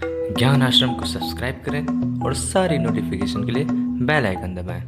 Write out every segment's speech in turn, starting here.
ज्ञान आश्रम को सब्सक्राइब करें और सारी नोटिफिकेशन के लिए बेल आइकन दबाएं।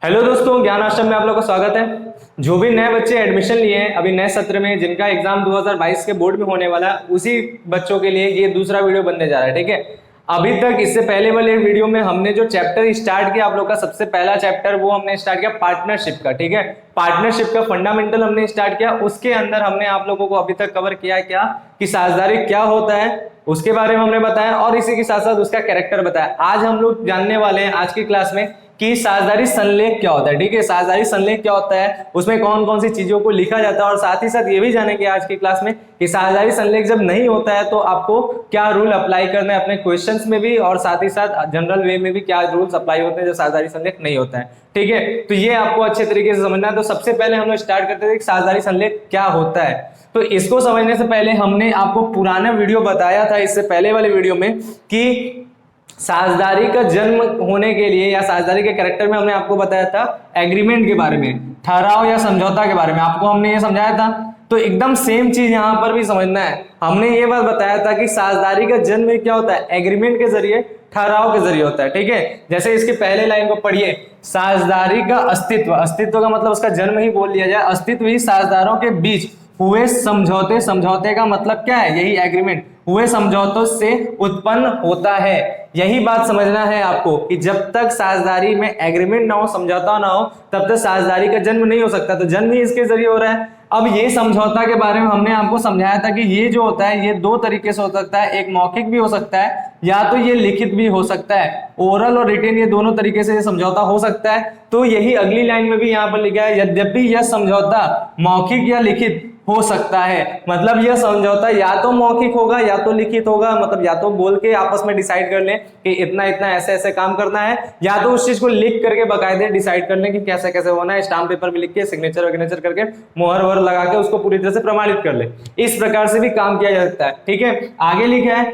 हेलो दोस्तों, ज्ञान आश्रम में आप लोगों का स्वागत है। जो भी नए बच्चे एडमिशन लिए हैं अभी नए सत्र में, जिनका एग्जाम 2022 के बोर्ड में होने वाला है, उसी बच्चों के लिए ये दूसरा वीडियो बनने जा रहा है। ठीक है, अभी तक इससे पहले वाले वीडियो में हमने जो चैप्टर स्टार्ट किया, आप लोग का सबसे पहला चैप्टर वो हमने स्टार्ट किया पार्टनरशिप का। ठीक है, पार्टनरशिप का फंडामेंटल हमने स्टार्ट किया। उसके अंदर हमने आप लोगों को अभी तक कवर किया क्या कि साझेदारी क्या होता है, उसके बारे में हमने बताया और इसी के साथ साथ उसका कैरेक्टर बताया। आज हम लोग जानने वाले हैं आज की क्लास में कि साझेदारी संलेख क्या होता है। ठीक है, साझेदारी संलेख क्या होता है, उसमें कौन कौन सी चीजों को लिखा जाता है और साथ ही साथ ये भी जानेंगे आज की क्लास में कि साझेदारी संलेख जब नहीं होता है तो आपको क्या रूल अप्लाई करना है अपने क्वेश्चंस में भी, और साथ ही साथ जनरल वे में भी क्या रूल्स अप्लाई होते हैं जब साझेदारी संलेख नहीं होता है। ठीक है, तो ये आपको अच्छे तरीके से समझना है। तो सबसे पहले हम लोग स्टार्ट करते थे कि साझेदारी संलेख क्या होता है। तो इसको समझने से पहले हमने आपको पुराना वीडियो बताया था, इससे पहले वाले वीडियो में, कि साझेदारी का जन्म होने के लिए या साझेदारी के कैरेक्टर में हमने आपको बताया था एग्रीमेंट के बारे में, ठहराव या समझौता के बारे में आपको हमने ये समझाया था। तो एकदम सेम चीज यहां पर भी समझना है। हमने ये बात बताया था कि साझेदारी का जन्म क्या होता है, एग्रीमेंट के जरिए, ठहराव के जरिए होता है। ठीक है, जैसे इसके पहले लाइन को पढ़िए, साझेदारी का अस्तित्व, अस्तित्व का मतलब उसका जन्म ही बोल दिया जाए, अस्तित्व ही साझेदारों के बीच हुए समझौते, समझौते का मतलब क्या है, यही एग्रीमेंट, हुए समझौतों से उत्पन्न होता है। यही बात समझना है आपको कि जब तक साझेदारी में एग्रीमेंट ना हो, समझौता ना हो, तब तक साझेदारी का जन्म नहीं हो सकता। तो जन्म ही इसके जरिए हो रहा है। अब ये समझौता के बारे में हमने आपको समझाया था कि ये जो होता है ये दो तरीके से हो सकता है, एक मौखिक भी हो सकता है या तो ये लिखित भी हो सकता है। ओरल और रिटेन, ये दोनों तरीके से ये समझौता हो सकता है। तो यही अगली लाइन में भी यहाँ पर लिखा है, यद्यपि यह समझौता मौखिक या लिखित हो सकता है। मतलब यह समझौता या तो मौखिक होगा या तो लिखित होगा, मतलब या तो बोल के आपस में डिसाइड कर लें कि इतना इतना ऐसे ऐसे काम करना है, या तो उस चीज को लिख करके बकायदे डिसाइड कर लें कि कैसे कैसे होना है, स्टाम्प पेपर में लिख के सिग्नेचर वगैरह करके मोहर वहर लगा के उसको पूरी तरह से प्रमाणित कर ले। इस प्रकार से भी काम किया जा सकता है। ठीक है, आगे लिखा है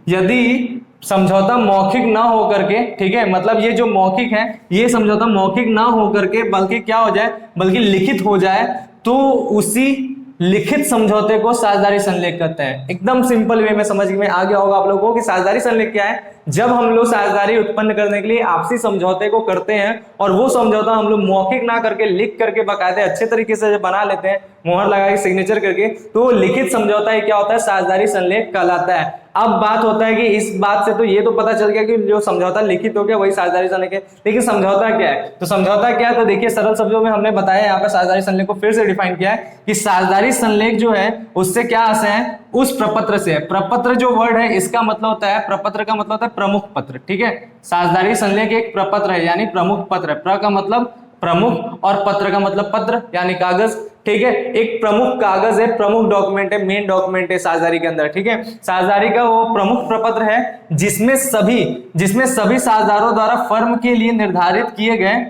यदि समझौता मौखिक ना हो करके, ठीक है, मतलब ये जो मौखिक है ये समझौता मौखिक ना हो करके बल्कि क्या हो जाए, बल्कि लिखित हो जाए, तो उसी लिखित समझौते को साझेदारी संलेख कहते हैं। एकदम सिंपल वे में समझ में आ गया होगा आप लोगों को कि साझेदारी संलेख क्या है। जब हम लोग साझेदारी उत्पन्न करने के लिए आपसी समझौते को करते हैं और वो समझौता हम लोग मौखिक ना करके लिख करके बकायदे अच्छे तरीके से बना लेते हैं, मोहर लगा के सिग्नेचर करके, तो वो लिखित समझौता ही क्या होता है, साझेदारी संलेख कहलाता है। अब बात होता है कि इस बात से तो ये तो पता चल गया कि जो समझौता लिखित हो गया वही साझेदारी संलेख है, लेकिन समझौता क्या है? तो समझौता क्या है, तो देखिए सरल शब्दों में हमने बताया, यहाँ पे साझेदारी संलेख को फिर से डिफाइन किया है कि साझेदारी संलेख जो है उससे क्या आशय है, उस प्रपत्र से। प्रपत्र जो वर्ड है इसका मतलब होता है, प्रपत्र का मतलब होता है प्रमुख पत्र। ठीक है, साझेदारी संलेख एक प्रपत्र है यानी प्रमुख पत्र है। प्र का मतलब प्रमुख और पत्र का मतलब पत्र यानी कागज। ठीक है, एक प्रमुख कागज है, प्रमुख डॉक्यूमेंट है, मेन डॉक्यूमेंट है साझेदारी के अंदर। ठीक है, साझेदारी का वो प्रमुख प्रपत्र है जिसमें सभी साझेदारों द्वारा फर्म के लिए निर्धारित किए गए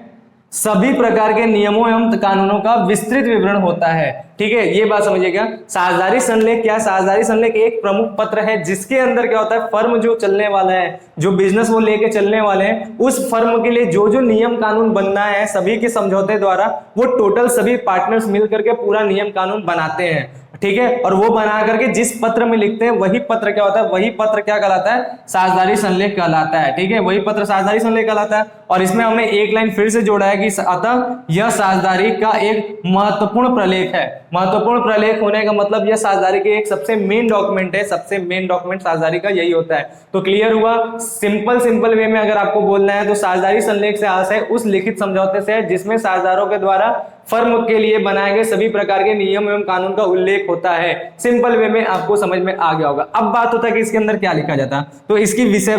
सभी प्रकार के नियमों एवं कानूनों का विस्तृत विवरण होता है। ठीक है, ये बात समझिएगा। साझेदारी संलेख क्या? साझेदारी संलेख एक प्रमुख पत्र है जिसके अंदर क्या होता है, फर्म जो चलने वाला है, जो बिजनेस वो लेके चलने वाले हैं, उस फर्म के लिए जो जो नियम कानून बनना है सभी के समझौते द्वारा, वो टोटल सभी पार्टनर्स मिल करके पूरा नियम कानून बनाते हैं। ठीक है, और वो बना करके जिस पत्र में लिखते हैं वही पत्र क्या होता है, वही पत्र क्या कहलाता है, साझेदारी संलेख कहलाता है। ठीक है, वही पत्र साझेदारी संलेख कहलाता है। और इसमें हमने एक लाइन फिर से जोड़ा है कि अतः यह साझेदारी का एक महत्वपूर्ण प्रलेख है। महत्वपूर्ण प्रलेख होने का मतलब यह साझेदारी के एक सबसे मेन डॉक्यूमेंट है, सबसे मेन डॉक्यूमेंट साझेदारी का यही होता है। तो क्लियर हुआ? सिंपल वे में अगर आपको बोलना है तो साझेदारी संलेख से आशय उस लिखित समझौते से है जिसमें साझेदारों के द्वारा फर्म के लिए बनाए गए सभी प्रकार के नियम एवं कानून का उल्लेख होता है। सिंपल वे में आपको समझ में आ गया होगा। अब बात होता है कि इसके अंदर क्या लिखा जाता है, तो इसकी विषय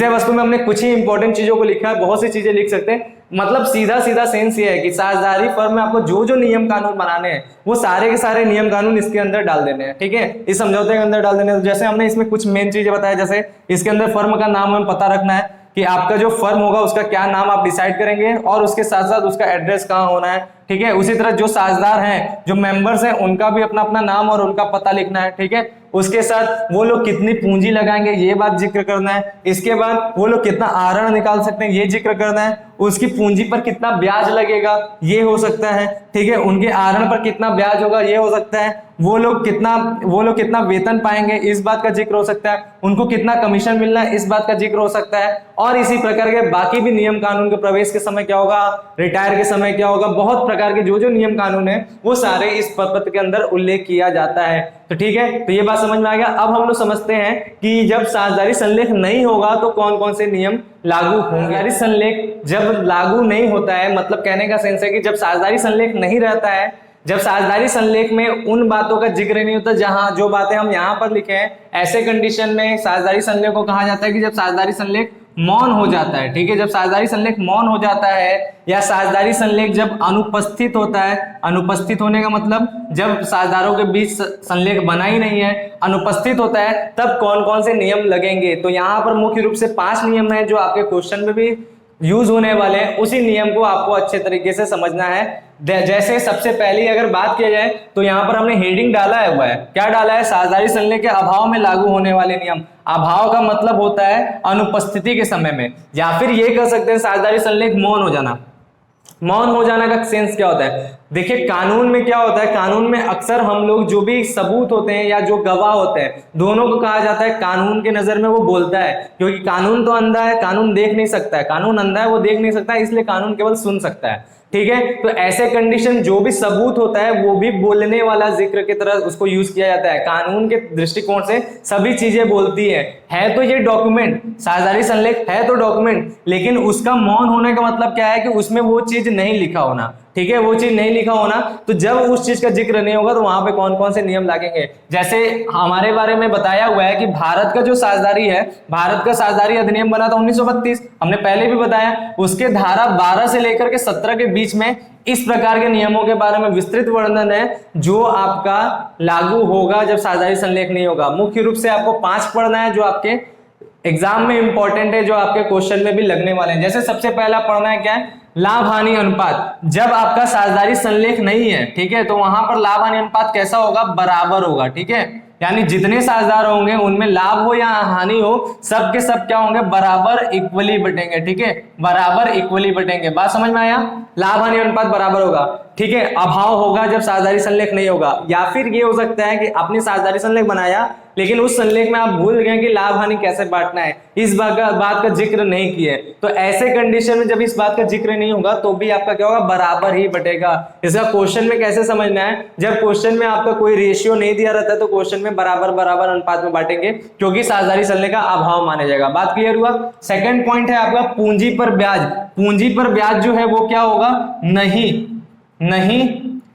वस्तु में हमने कुछ ही इंपॉर्टेंट चीजों को लिखा है, बहुत सी चीजें लिख सकते हैं। मतलब सीधा सेंस ये है कि साझेदारी फर्म में आपको जो जो नियम कानून बनाने हैं वो सारे के सारे नियम कानून इसके अंदर डाल देने हैं। ठीक है, इस समझौते के अंदर डाल देने हैं। जैसे हमने इसमें कुछ मेन चीजें बताया, जैसे इसके अंदर फर्म का नाम हमें पता रखना है कि आपका जो फर्म होगा उसका क्या नाम आप डिसाइड करेंगे, और उसके साथ साथ उसका एड्रेस कहाँ होना है। ठीक है। उसी तरह जो साझेदार हैं, जो मेंबर्स हैं, उनका भी अपना अपना नाम और उनका पता लिखना है, ठीक है। उसके साथ वो लोग कितनी पूंजी लगाएंगे ये बात जिक्र करना है। इसके बाद वो लोग कितना आहरण निकाल सकते हैं ये जिक्र करना है। उसकी पूंजी पर कितना ब्याज लगेगा ये हो सकता है, ठीक है। उनके आहरण पर कितना ब्याज होगा ये हो सकता है। वो लोग कितना वेतन पाएंगे इस बात का जिक्र हो सकता है। उनको कितना कमीशन मिलना है इस बात का जिक्र हो सकता है। और इसी प्रकार के बाकी भी नियम कानून के प्रवेश के समय क्या होगा, रिटायर के समय क्या होगा, बहुत प्रकार के जो जो नियम कानून है वो सारे इस पत्र के अंदर उल्लेख किया जाता है। तो ठीक है, तो ये बात समझ में आ गया। अब हम लोग समझते हैं कि जब साझेदारी संलेख नहीं होगा तो कौन कौन से नियम लागू होंगे। साझेदारी संलेख जब लागू नहीं होता है, मतलब कहने का सेंस है कि जब साझेदारी संलेख नहीं रहता है, जब साझेदारी संलेख में उन बातों का जिक्र नहीं होता जहां जो बातें हम यहां पर लिखे हैं, ऐसे कंडीशन में साझेदारी संलेख को कहा जाता है कि जब साझेदारी संलेख मौन हो जाता है, ठीक है। जब साझेदारी संलेख मौन हो जाता है या साझेदारी संलेख जब अनुपस्थित होता है, अनुपस्थित होने का मतलब जब साझेदारों के बीच संलेख बना ही नहीं है, अनुपस्थित होता है, तब कौन कौन से नियम लगेंगे। तो यहाँ पर मुख्य रूप से 5 नियम है जो आपके क्वेश्चन में भी यूज होने वाले हैं। उसी नियम को आपको अच्छे तरीके से समझना है। जैसे सबसे पहले अगर बात किया जाए तो यहाँ पर हमने हेडिंग डाला हुआ है, क्या डाला है, साझेदारी संलेख के अभाव में लागू होने वाले नियम। अभाव का मतलब होता है अनुपस्थिति के समय में, या फिर ये कह सकते हैं साझेदारी संलेख मौन हो जाना। मौन हो जाना का सेंस क्या होता है, देखिए कानून में क्या होता है, कानून में अक्सर हम लोग जो भी सबूत होते हैं या जो गवाह होते हैं, दोनों को कहा जाता है कानून के नजर में वो बोलता है, क्योंकि कानून तो अंधा है, कानून देख नहीं सकता है, कानून अंधा है वो देख नहीं सकता है, इसलिए कानून केवल सुन सकता है, ठीक है। तो ऐसे कंडीशन जो भी सबूत होता है वो भी बोलने वाला जिक्र की तरह उसको यूज किया जाता है। कानून के दृष्टिकोण से सभी चीजें बोलती है तो ये डॉक्यूमेंट, साझेदारी संलेख है तो डॉक्यूमेंट, लेकिन उसका मौन होने का मतलब क्या है कि उसमें वो चीज नहीं लिखा होना, ठीक है, वो चीज नहीं लिखा होना। तो जब उस चीज का जिक्र नहीं होगा तो वहां पे कौन कौन से नियम लगेंगे। जैसे हमारे बारे में बताया हुआ है कि भारत का जो साझेदारी है, भारत का साझेदारी अधिनियम बना था 1932, हमने पहले भी बताया। उसके धारा 12 से लेकर के 17 के बीच में इस प्रकार के नियमों के बारे में विस्तृत वर्णन है जो आपका लागू होगा जब साझेदारी संलेख नहीं होगा। मुख्य रूप से आपको 5 पढ़ना है जो आपके एग्जाम में इंपॉर्टेंट है, जो आपके क्वेश्चन में भी लगने वाले हैं। जैसे सबसे पहला पढ़ना है क्या है, लाभ हानि अनुपात। जब आपका साझेदारी संलेख नहीं है, ठीक है, तो वहां पर लाभ हानि अनुपात कैसा होगा, बराबर होगा, ठीक है। यानी जितने साझेदार होंगे उनमें लाभ हो या हानि हो, सब के सब क्या होंगे, बराबर इक्वली बटेंगे, ठीक है, बराबर इक्वली बटेंगे। बात समझ में आया, लाभ हानि अनुपात बराबर होगा, ठीक है। अभाव होगा जब साझेदारी संलेख नहीं होगा, या फिर ये हो सकता है कि आपने साझेदारी संलेख बनाया लेकिन उस संलेख में आप भूल गए कि लाभ हानि कैसे बांटना है, इस बात का जिक्र नहीं किए। तो ऐसे कंडीशन में जब इस बात का जिक्र नहीं होगा तो भी आपका क्या होगा, बराबर ही बटेगा। इसका क्वेश्चन में कैसे समझना है, जब क्वेश्चन में आपका कोई रेशियो नहीं दिया रहता है तो क्वेश्चन में बराबर बराबर अनुपात में बांटेंगे, क्योंकि साझेदारी संलेख का अभाव माना जाएगा। बात क्लियर हुआ। सेकंड पॉइंट है आपका पूंजी पर ब्याज। पूंजी पर ब्याज जो है वो क्या होगा, नहीं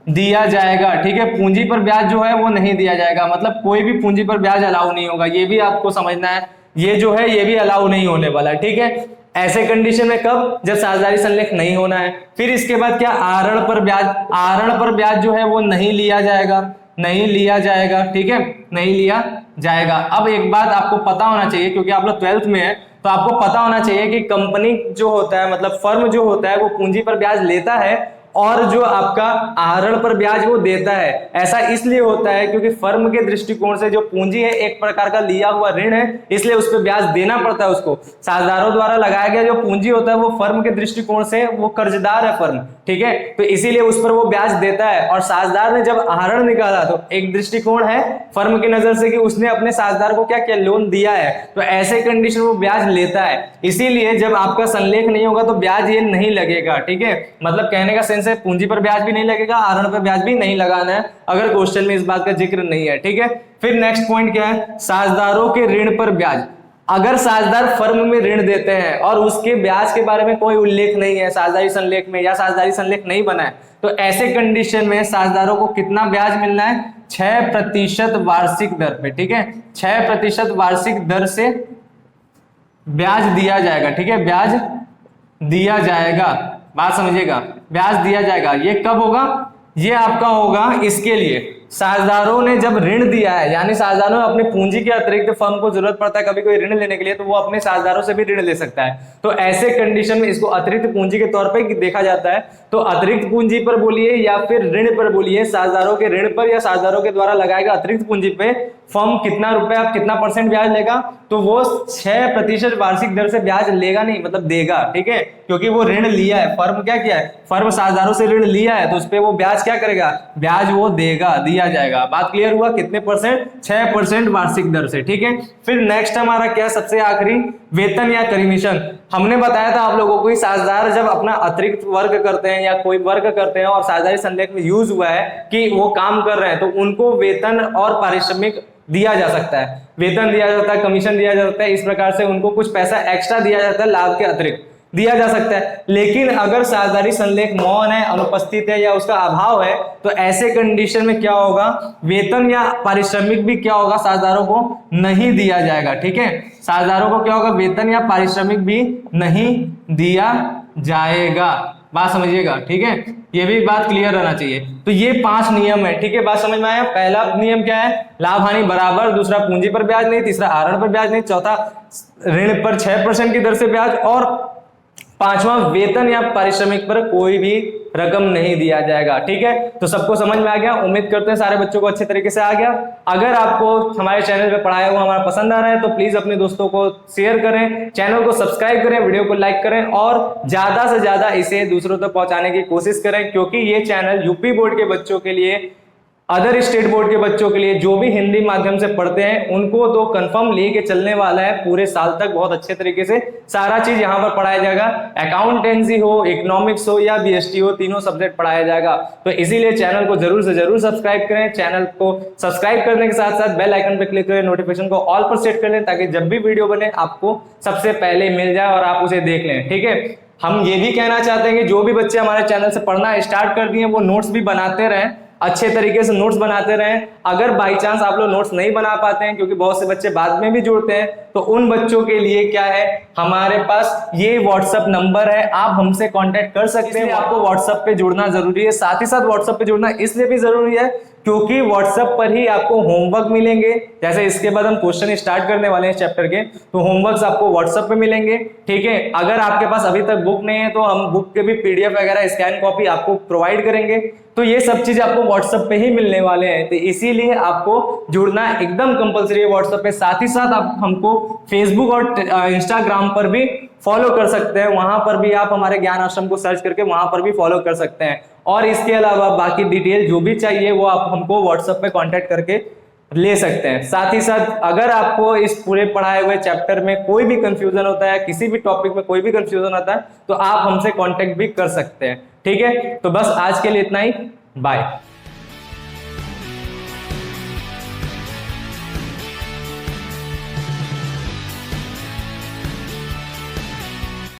दिया जाएगा, ठीक है। पूंजी पर ब्याज जो है वो नहीं दिया जाएगा, मतलब कोई भी पूंजी पर ब्याज अलाउ नहीं होगा, ये भी आपको समझना है। ये जो है ये भी अलाउ नहीं होने वाला है, ठीक है। ऐसे कंडीशन में कब, जब साझेदारी संलेख नहीं होना है। फिर इसके बाद क्या, आहरण पर ब्याज। आहरण पर ब्याज जो है वो नहीं लिया जाएगा, नहीं लिया जाएगा, ठीक है, नहीं लिया जाएगा। अब एक बात आपको पता होना चाहिए, क्योंकि आप लोग 12th में है तो आपको पता होना चाहिए कि कंपनी जो होता है, मतलब फर्म जो होता है, वो पूंजी पर ब्याज लेता है और जो आपका आहरण पर ब्याज वो देता है। ऐसा इसलिए होता है क्योंकि फर्म के दृष्टिकोण से जो पूंजी है एक प्रकार का लिया हुआ ऋण है, इसलिए उस पर ब्याज देना पड़ता है उसको। साझेदारों द्वारा लगाया गया जो पूंजी होता है वो फर्म के दृष्टिकोण से वो कर्जदार है फर्म, ठीक है, तो इसीलिए उस पर वो ब्याज देता है। और साझेदार ने जब आहरण निकाला तो एक दृष्टिकोण है फर्म की नजर से कि उसने अपने साझेदार को क्या किया, लोन दिया है, तो ऐसे कंडीशन में वो ब्याज लेता है। इसीलिए जब आपका संलेख नहीं होगा तो ब्याज ये नहीं लगेगा, ठीक है। मतलब कहने का सेंस है पूंजी पर ब्याज भी नहीं लगेगा, आहरण पर ब्याज भी नहीं लगाना है, अगर क्वेश्चन में इस बात का जिक्र नहीं है, ठीक है। फिर नेक्स्ट पॉइंट क्या है, साझेदारों के ऋण पर ब्याज। अगर साझेदार फर्म में ऋण देते हैं और उसके ब्याज के बारे में कोई उल्लेख नहीं है साझेदारी संलेख में, या साझेदारी संलेख नहीं बना है, तो ऐसे कंडीशन में साझेदारों को कितना ब्याज मिलना है, 6% वार्षिक दर पे, ठीक है, 6% वार्षिक दर से ब्याज दिया जाएगा, ठीक है, ब्याज दिया जाएगा। बात समझिएगा, ब्याज दिया जाएगा। ये कब होगा, ये आपका होगा इसके लिए साझेदारों ने जब ऋण दिया है, यानी साझेदारों ने अपनी पूंजी के अतिरिक्त फर्म को जरूरत पड़ता है कभी कोई ऋण लेने के लिए, तो वो अपने साझेदारों से भी ऋण ले सकता है। तो ऐसे कंडीशन में इसको अतिरिक्त पूंजी के तौर पर देखा जाता है। तो अतिरिक्त पूंजी पर बोलिए या फिर ऋण पर बोलिए, साझेदारों के ऋण पर या साझेदारों के द्वारा लगाएगा अतिरिक्त पूंजी पे फर्म कितना रुपए कितना परसेंट ब्याज लेगा, तो वो 6% वार्षिक दर से ब्याज लेगा नहीं, मतलब देगा, ठीक है, क्योंकि वो ऋण लिया है। फर्म क्या किया है, फर्म साझेदारों से ऋण लिया है, तो उस पे वो ब्याज क्या करेगा, ब्याज वो देगा, दिया जाएगा। बात क्लियर हुआ, कितने परसेंट, 6% वार्षिक दर से, ठीक है। फिर नेक्स्ट हमारा क्या, सबसे आखिरी, वेतन या कमीशन। हमने बताया था आप लोगों को, साझेदार जब अपना अतिरिक्त वर्क करते हैं या कोई वर्क करते हैं और साझेदारी संलेख में यूज हुआ है कि वो काम कर रहे हैं, तो उनको वेतन और पारिश्रमिक दिया जा सकता है, वेतन दिया जाता है, कमीशन दिया जाता है। इस प्रकार से उनको कुछ पैसा एक्स्ट्रा दिया जाता है, लाभ के अतिरिक्त दिया जा सकता है। लेकिन अगर साझेदारी संलेख मौन है, अनुपस्थित है या उसका अभाव है, तो ऐसे कंडीशन में क्या होगा, वेतन या पारिश्रमिक भी क्या होगा, साझेदारों को नहीं दिया जाएगा, ठीक है। साझेदारों को क्या होगा, वेतन या पारिश्रमिक भी नहीं दिया जाएगा। बात समझिएगा, ठीक है, ये भी बात क्लियर रहना चाहिए। तो ये 5 नियम है, ठीक है, बात समझ में आया। पहला नियम क्या है, लाभ हानि बराबर, दूसरा पूंजी पर ब्याज नहीं, तीसरा आहरण पर ब्याज नहीं, चौथा ऋण पर 6% की दर से ब्याज, और पांचवा वेतन या पारिश्रमिक पर कोई भी रकम नहीं दिया जाएगा, ठीक है। तो सबको समझ में आ गया, उम्मीद करते हैं सारे बच्चों को अच्छे तरीके से आ गया। अगर आपको हमारे चैनल पे पढ़ाया हुआ हमारा पसंद आ रहा है तो प्लीज अपने दोस्तों को शेयर करें, चैनल को सब्सक्राइब करें, वीडियो को लाइक करें और ज्यादा से ज्यादा इसे दूसरों तक पहुंचाने की कोशिश करें, क्योंकि ये चैनल यूपी बोर्ड के बच्चों के लिए, अदर स्टेट बोर्ड के बच्चों के लिए, जो भी हिंदी माध्यम से पढ़ते हैं उनको तो कंफर्म लेके चलने वाला है पूरे साल तक। बहुत अच्छे तरीके से सारा चीज यहाँ पर पढ़ाया जाएगा, अकाउंटेंसी हो, इकोनॉमिक्स हो या बीएसटी हो, तीनों सब्जेक्ट पढ़ाया जाएगा। तो इसीलिए चैनल को जरूर से जरूर सब्सक्राइब करें। चैनल को सब्सक्राइब करने के साथ साथ बेल आइकन पर क्लिक करें, नोटिफिकेशन को ऑल पर सेट कर लें, ताकि जब भी वीडियो बने आपको सबसे पहले मिल जाए और आप उसे देख लें, ठीक है। हम ये भी कहना चाहते हैं कि जो भी बच्चे हमारे चैनल से पढ़ना स्टार्ट कर दिए वो नोट्स भी बनाते रहें, अच्छे तरीके से नोट्स बनाते रहें। अगर बाई चांस आप लोग नोट्स नहीं बना पाते हैं, क्योंकि बहुत से बच्चे बाद में भी जुड़ते हैं, तो उन बच्चों के लिए क्या है, हमारे पास ये व्हाट्सएप नंबर है, आप हमसे कांटेक्ट कर सकते हैं। आपको व्हाट्सएप पे जुड़ना जरूरी है, साथ ही साथ व्हाट्सएप पे जुड़ना इसलिए भी जरूरी है क्योंकि व्हाट्सएप पर ही आपको होमवर्क मिलेंगे। जैसे इसके बाद हम क्वेश्चन स्टार्ट करने वाले हैं चैप्टर के, तो होमवर्क्स आपको व्हाट्सएप पे मिलेंगे, ठीक है। अगर आपके पास अभी तक बुक नहीं है तो हम बुक के भी पीडीएफ वगैरह स्कैन कॉपी आपको प्रोवाइड करेंगे। तो ये सब चीज आपको व्हाट्सएप पे ही मिलने वाले हैं, तो इसीलिए आपको जुड़ना एकदम कंपलसरी है व्हाट्सएप पे। साथ ही साथ आप हमको फेसबुक और इंस्टाग्राम पर भी फॉलो कर सकते हैं, वहां पर भी आप हमारे ज्ञान आश्रम को सर्च करके वहां पर भी फॉलो कर सकते हैं। और इसके अलावा बाकी डिटेल जो भी चाहिए वो आप हमको व्हाट्सएप पे कांटेक्ट करके ले सकते हैं। साथ ही साथ अगर आपको इस पूरे पढ़ाए हुए चैप्टर में कोई भी कंफ्यूजन होता है, किसी भी टॉपिक में कोई भी कंफ्यूजन होता है, तो आप हमसे कांटेक्ट भी कर सकते हैं, ठीक है। तो बस आज के लिए इतना ही, बाय।